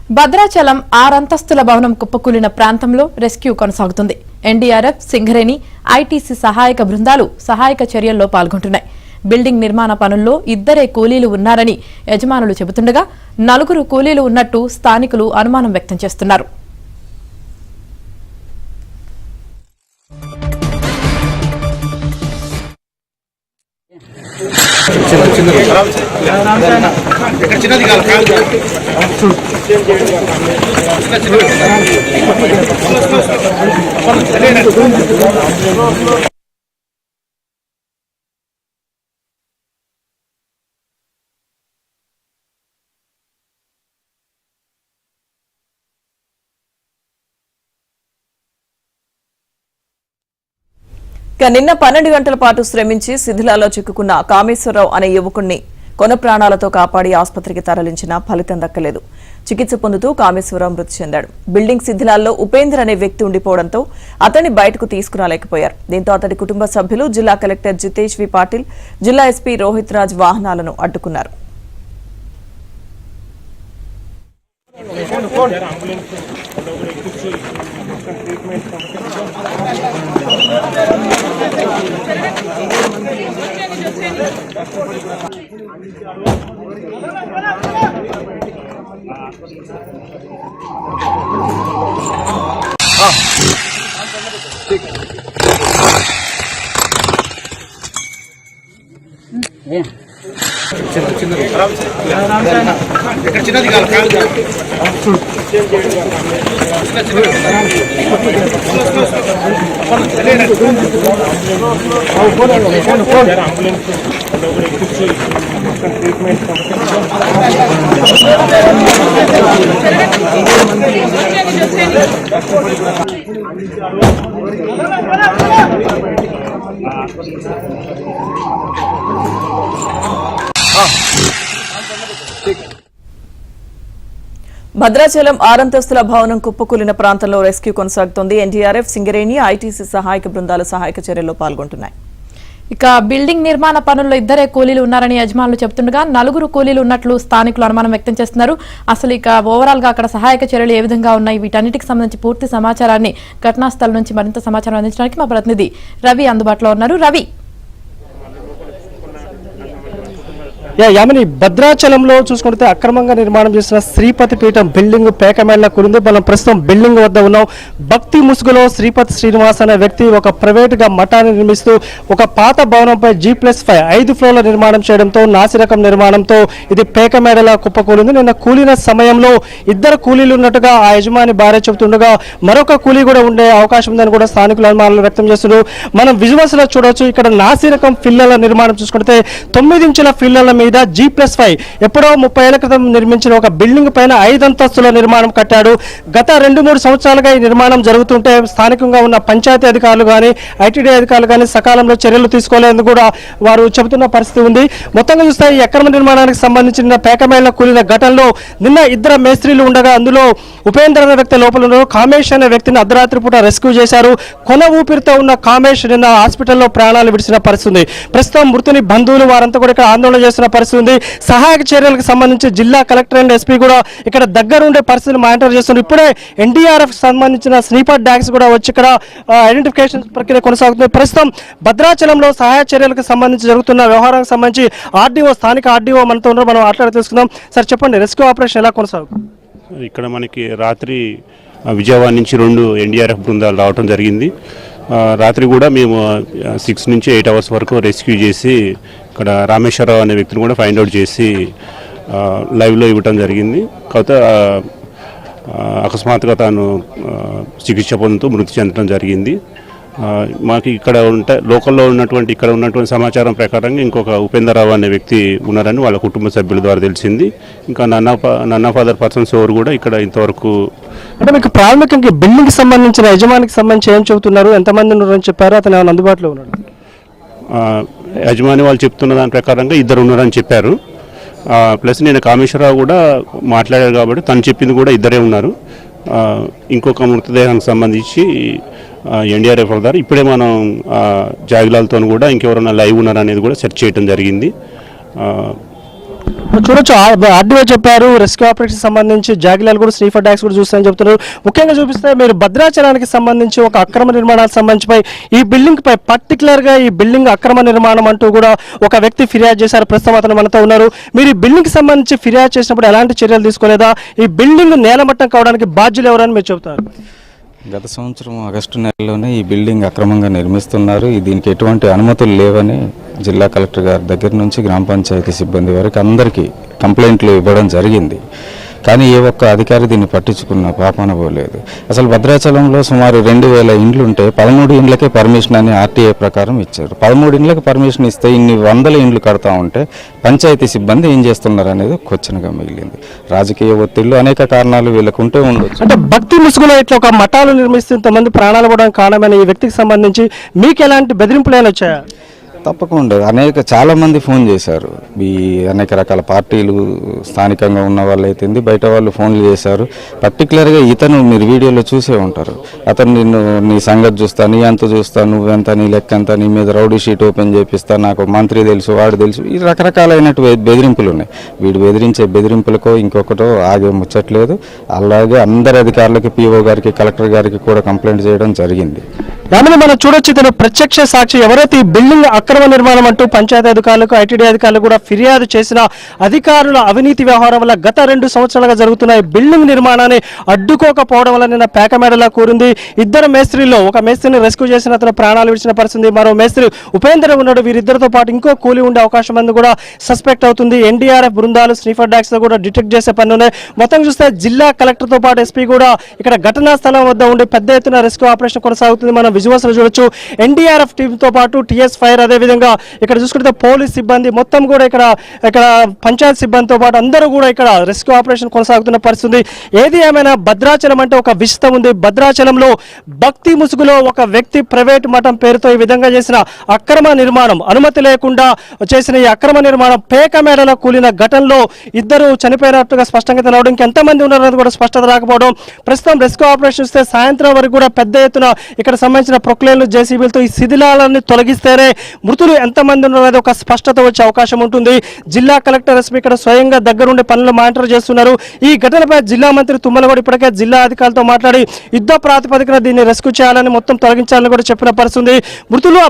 భద్రాచలం 6 అంతస్తుల భవనం కుప్పకూలిన ప్రాంతంలో రెస్క్యూ కొనసాగుతుంది. ఎన్డీఆర్ఎఫ్, సింగరేణి, ఐటీసీ సహాయక బృందాలు సహాయక చర్యల్లో పాల్గొంటున్నాయి. బిల్డింగ్ నిర్మాణ పనుల్లో 2 కూలీలు ఉన్నారని యజమానులు చెబుతుండగా 4 కూలీలు ఉన్నట్టు స్థానికులు అనుమానం వ్యక్తం చేస్తున్నారు. నిన్న 12 గంటల పాటు శ్రమించి శిథిలాల్లో చిక్కుకున్న కామేశ్వరరావు అనే యువకుణ్ణి కొన ప్రాణాలతో కాపాడి ఆసుపత్రికి తరలించినా ఫలితం దక్కలేదు. చికిత్స పొందుతూ కామేశ్వరరావు మృతి చెందాడు. బిల్డింగ్ శిథిలాల్లో ఉపేంద్ర అనే వ్యక్తి ఉండిపోవడంతో అతన్ని బయటకు తీసుకురాలేకపోయారు. దీంతో అతడి కుటుంబ సభ్యులు జిల్లా కలెక్టర్ జితేష్ వి పాటిల్, జిల్లా ఎస్పీ రోహిత్ రాజ్ వాహనాలను అడ్డుకున్నారు. భద్రాచలం 6 అంతస్తుల భవనం కుప్పకూలిన ప్రాంతంలో రెస్క్యూ కొనసాగుతోంది. ఎన్డీఆర్ఎఫ్, సింగరేణి, ఐటీసీ సహాయక బృందాలు సహాయక చర్యల్లో పాల్గొంటున్నాయి. ఇక బిల్డింగ్ నిర్మాణ పనుల్లో 2 కూలీలు ఉన్నారని యజమానులు చెబుతుండగా 4 కూలీలు ఉన్నట్లు స్థానికులు అనుమానం వ్యక్తం చేస్తున్నారు. అసలు ఇక ఓవరాల్ గా అక్కడ సహాయక చర్యలు ఏ విధంగా ఉన్నాయి, వీటన్నిటికి సంబంధించి పూర్తి సమాచారాన్ని ఘటనా స్థలం నుంచి మరింత సమాచారం అందించడానికి మా ప్రతినిధి రవి అందుబాటులో ఉన్నారు. రవి, యామిని, భద్రాచలంలో చూసుకుంటే అక్రమంగా నిర్మాణం చేసిన శ్రీపతి పీఠం బిల్డింగ్ పేకమేళ్ల కూలింది. మనం ప్రస్తుతం బిల్డింగ్ వద్ద ఉన్నాం. భక్తి ముసుగులో శ్రీపతి శ్రీనివాస్ అనే వ్యక్తి ఒక ప్రైవేటుగా మఠాన్ని నిర్మిస్తూ ఒక పాత భవనంపై G+5 5 ఫ్లోర్ల నిర్మాణం చేయడంతో నాసిరకం నిర్మాణంతో ఇది పేకమేడలా కుప్పకూలింది. నిన్న కూలిన సమయంలో 2 కూలీలు ఉన్నట్టుగా ఆ యజమాని భార్య చెబుతుండగా మరొక కూలీ కూడా ఉండే అవకాశం ఉందని కూడా స్థానికులు అనుమానాలు వ్యక్తం చేస్తున్నారు. మనం విజువల్స్ లో చూడవచ్చు. ఇక్కడ నాసిరకం ఫిల్లల నిర్మాణం చూసుకుంటే 9 ఇంచుల ఫిల్లల మీద G+5 ఎప్పుడో 30 ఏళ్ల క్రితం నిర్మించిన ఒక బిల్డింగ్ పైన 5 అంతస్తుల నిర్మాణం కట్టాడు. గత 2-3 సంవత్సరాలుగా ఈ నిర్మాణం జరుగుతుంటే స్థానికంగా ఉన్న పంచాయతీ అధికారులు కానీ ఐటీడీ అధికారులు కానీ సకాలంలో చర్యలు తీసుకోలేదని కూడా వారు చెబుతున్న పరిస్థితి ఉంది. మొత్తంగా చూస్తే ఈ అక్రమ నిర్మాణానికి సంబంధించిన పేకమేళ్ల కూలిన ఘటనలో నిన్న 2 మేస్త్రీలు ఉండగా అందులో ఉపేంద్ర అనే వ్యక్తి లోపల ఉన్నారు. కామేష్ అనే వ్యక్తిని అర్ధరాత్రి పూట రెస్క్యూ చేశారు. కొన ఊపిరితో ఉన్న కామేష్ నిన్న హాస్పిటల్లో ప్రాణాలు విడిచిన పరిస్థితి ఉంది. ప్రస్తుతం మృతుని బంధువులు వారంతా కూడా ఇక్కడ ఆందోళన చేస్తున్న పరిస్థితి ఉంది. సహాయక చర్యలకు సంబంధించి జిల్లా కలెక్టర్ అండ్ ఎస్పీ కూడా ఇక్కడ దగ్గరుండే పరిస్థితిని మానిటర్ చేస్తున్నారు. ఇప్పుడే ఎన్డీఆర్ఎఫ్ సంబంధించిన స్నీపర్ డాగ్స్ కూడా వచ్చి ఇక్కడ ఐడెంటిఫికేషన్ ప్రక్రియ కొనసాగుతుంది. ప్రస్తుతం భద్రాచలంలో సహాయ చర్యలకు సంబంధించి జరుగుతున్న వ్యవహారానికి సంబంధించి ఆర్డీఓ, స్థానిక ఆర్డీఓ మనతో ఉన్నారు. మనం మాట్లాడి తెలుసుకుందాం. సార్ చెప్పండి, రెస్క్యూ ఆపరేషన్ ఎలా కొనసాగుతుంది? ఇక్కడ మనకి రాత్రి విజయవాడ నుంచి 2 ఎన్డీఆర్ఎఫ్ బృందాలు రావడం జరిగింది. రాత్రి కూడా మేము 6 నుంచి 8 అవర్స్ వరకు రెస్క్యూ చేసి ఇక్కడ రామేశ్వరరావు అనే వ్యక్తిని కూడా ఫైండ్ అవుట్ చేసి లైవ్లో ఇవ్వటం జరిగింది. కాకపోతే అకస్మాత్తుగా తాను చికిత్స పొందుతూ మృతి చెందడం జరిగింది. మాకు ఇక్కడ లోకల్లో ఉన్నటువంటి ఇక్కడ ఉన్నటువంటి సమాచారం ప్రకారంగా ఇంకొక ఉపేంద్రరావు అనే వ్యక్తి ఉన్నారని వాళ్ళ కుటుంబ సభ్యుల ద్వారా తెలిసింది. ఇంకా నన్ ఆఫ్ అదర్ పర్సన్స్ ఎవరు కూడా ఇక్కడ ఇంతవరకు. అంటే మీకు ప్రాథమికంగా బిల్డింగ్ సంబంధించిన యజమానికి సంబంధించి ఏం చెబుతున్నారు, ఎంతమంది ఉన్నారని చెప్పారు, అతను ఏమైనా అందుబాటులో ఉన్నాడు? యజమాని వాళ్ళు చెప్తున్న దాని ప్రకారంగా 2 ఉన్నారని చెప్పారు. ప్లస్ నేను కామేశ్వరరావు కూడా మాట్లాడారు కాబట్టి తను చెప్పింది కూడా 2 ఉన్నారు. ఇంకొక మృతదేహానికి సంబంధించి ఎన్డీఆర్ఎఫ్ ద్వారా ఇప్పుడే మనం జాగిలాలతో కూడా ఇంకెవరైనా లైవ్ ఉన్నారనేది కూడా సెర్చ్ చేయడం జరిగింది. చూడొచ్చు ఆర్డీఓ చెప్పారు రెస్క్యూ ఆపరేషన్ సంబంధించి జాగిలాలు కూడా శ్రీఫర్ డాక్స్ కూడా చూస్తారని చెప్తున్నారు. ముఖ్యంగా చూపిస్తే మీరు భద్రాచలానికి సంబంధించి ఒక అక్రమ నిర్మాణాలకు సంబంధించి ఈ బిల్డింగ్ పై పర్టికులర్ గా ఈ బిల్డింగ్ అక్రమ నిర్మాణం అంటూ కూడా ఒక వ్యక్తి ఫిర్యాదు చేశారు. ప్రస్తుతం అతను మనతో ఉన్నారు. మీరు ఈ బిల్డింగ్ సంబంధించి ఫిర్యాదు చేసినప్పుడు ఎలాంటి చర్యలు తీసుకోలేదా? ఈ బిల్డింగ్ నేలమట్టం కావడానికి బాధ్యులు ఎవరని మీరు చెబుతారు? గత సంవత్సరం ఆగస్టు నెలలోనే ఈ బిల్డింగ్ అక్రమంగా నిర్మిస్తున్నారు, దీనికి ఎటువంటి అనుమతులు లేవని జిల్లా కలెక్టర్ గారి దగ్గర నుంచి గ్రామ పంచాయతీ సిబ్బంది వరకు అందరికీ కంప్లైంట్లు ఇవ్వడం జరిగింది. కానీ ఏ ఒక్క అధికారి దీన్ని పట్టించుకున్న పాపాన పోలేదు. అసలు భద్రాచలంలో సుమారు 2000 ఇండ్లు ఉంటే 13 ఇండ్లకే పర్మిషన్ అని ఆర్టీఏ ప్రకారం ఇచ్చారు. 13 ఇండ్లకు పర్మిషన్ ఇస్తే ఇన్ని వందల ఇండ్లు కడతా ఉంటే పంచాయతీ సిబ్బంది ఏం చేస్తున్నారు అనేది క్వశ్చన్గా మిగిలింది. రాజకీయ ఒత్తిళ్లు అనేక కారణాలు వీళ్ళకు ఉంటే ఉండొచ్చు. అంటే భక్తి ముసుగులో ఇట్లా ఒక మఠాలు నిర్మిస్తే ఇంతమంది ప్రాణాలు కూడా కారణమైన ఈ వ్యక్తికి సంబంధించి మీకు ఎలాంటి బెదిరింపులు వచ్చాయా? తప్పకుండా చాలా మంది ఫోన్ చేశారు. ఈ అనేక రకాల పార్టీలు స్థానికంగా ఉన్న వాళ్ళు అయితేంది, బయట వాళ్ళు ఫోన్లు చేశారు. పర్టికులర్గా ఇతను మీరు వీడియోలో చూసే ఉంటారు. అతను నీ సంగతి చూస్తా, నీ అంత చూస్తా, నువ్వెంత, నీ లెక్క ఎంత, నీ మీద రౌడీ షీట్ ఓపెన్ చేపిస్తా, నాకు మంత్రి తెలుసు, వాడు తెలుసు, ఈ రకరకాలైనటువంటి బెదిరింపులు ఉన్నాయి. వీడు బెదిరించే బెదిరింపులకో ఇంకొకటో ఆగే ముచ్చట్లేదు. అలాగే అందరి అధికారులకి, పిఓ గారికి, కలెక్టర్ గారికి కూడా కంప్లైంట్ చేయడం జరిగింది. దానిని మనం చూడొచ్చు. ఇతను ప్రత్యక్ష సాక్షి. ఎవరైతే ఈ బిల్డింగ్ అక్రమ నిర్మాణం అంటూ పంచాయతీ అధికారులకు, ఐటీడీ అధికారులు కూడా ఫిర్యాదు చేసిన అధికారుల అవినీతి వ్యవహారం వల్ల గత 2 సంవత్సరాలుగా జరుగుతున్న ఈ బిల్డింగ్ నిర్మాణాన్ని అడ్డుకోకపోవడం వల్ల నిన్న పేకమేడలా కూరింది. ఇద్దరు మేస్త్రీలో ఒక మేస్త్రిని రెస్క్యూ చేసిన అతను ప్రాణాలు విడిచిన పరిస్థితి. మరో మేస్త్రి ఉపేంద్ర ఉన్నాడు. వీరిద్దరితో పాటు ఇంకో కూలి ఉండే అవకాశం అందు కూడా సస్పెక్ట్ అవుతుంది. ఎన్డీఆర్ఎఫ్ బృందాలు శ్రీఫర్ డాక్స్ తో కూడా డిటెక్ట్ చేసే పని ఉన్నాయి. మొత్తం చూస్తే జిల్లా కలెక్టర్ తో పాటు ఎస్పీ కూడా ఇక్కడ ఘటనా స్థలం వద్ద ఉండి పెద్ద ఎత్తున రెస్క్యూ ఆపరేషన్ కొనసాగుతుంది. మనం విజువల్స్ లో చూడొచ్చు. ఎన్డీఆర్ఎఫ్ టీమ్ తో పాటు టీఎస్ ఫైర్, అదే విధంగా ఇక్కడ చూసుకుంటే పోలీస్ సిబ్బంది మొత్తం కూడా ఇక్కడ పంచాయత్ సిబ్బందితో పాటు అందరూ కూడా ఇక్కడ రెస్క్యూ ఆపరేషన్ కొనసాగుతున్న పరిస్థితి. ఏది ఏమైనా భద్రాచలం అంటే ఒక విషయం ఉంది. భద్రాచలంలో భక్తి ముసుగులో ఒక వ్యక్తి ప్రైవేట్ మఠం పేరుతో ఈ విధంగా చేసిన అక్రమ నిర్మాణం, అనుమతి లేకుండా చేసిన ఈ అక్రమ నిర్మాణం పేకమేడలో కూలిన ఘటనలో ఇద్దరు చనిపోయినట్టుగా స్పష్టంగా తెలవడం, ఇంకెంతమంది ఉన్నారనేది కూడా స్పష్టత రాకపోవడం. ప్రస్తుతం రెస్క్యూ ఆపరేషన్ ఇస్తే సాయంత్రం వరకు కూడా పెద్ద ఎత్తున ఇక్కడ సంబంధించిన ప్రొక్లేన్లు, జేసీబీలతో ఈ శిథిలాలన్నీ తొలగిస్తేనే మృతులు ఎంతమంది ఉన్నారనేది ఒక స్పష్టత వచ్చే అవకాశం ఉంటుంది. జిల్లా కలెక్టర్ ఎస్పీ ఇక్కడ స్వయంగా దగ్గరుండి పనులు మానిటర్ చేస్తున్నారు. ఈ ఘటనపై జిల్లా మంత్రి తుమ్మల కూడా ఇప్పటికే జిల్లా అధికారులతో మాట్లాడి యుద్ధ ప్రాతిపదికన దీన్ని రెస్క్యూ చేయాలని, మొత్తం తొలగించాలని కూడా చెప్పిన పరిస్థితి. మృతులు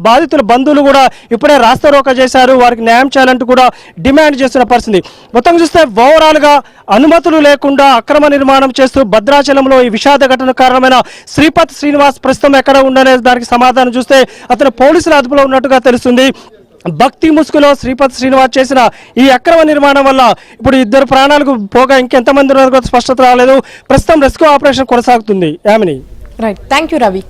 బాధితుల బంధువులు కూడా ఇప్పుడే రాస్తారోకా చేశారు. వారికి న్యాయం చేయాలంటూ కూడా డిమాండ్ చేస్తున్న పరిస్థితి. మొత్తం చూస్తే ఓవరాల్ గా అనుమతులు లేకుండా అక్రమ నిర్మాణం చేస్తూ భద్రాచలంలో ఈ విషాద ఘటన కారణమైన శ్రీపతి శ్రీనివాస్ ప్రస్తుతం ఎక్కడ ఉండనే దానికి సమాధానం చూస్తే అతను పోలీసుల అదుపులో ఉన్నట్టుగా తెలుస్తుంది. భక్తి ముసుగులో శ్రీపతి శ్రీనివాస్ చేసిన ఈ అక్రమ నిర్మాణం వల్ల ఇప్పుడు ఇద్దరు ప్రాణాలకు పోగా ఇంకెంతమంది ఉన్నారో స్పష్టత రాలేదు. ప్రస్తుతం రెస్క్యూ ఆపరేషన్ కొనసాగుతుంది. Yamini. Right, thank you Ravi.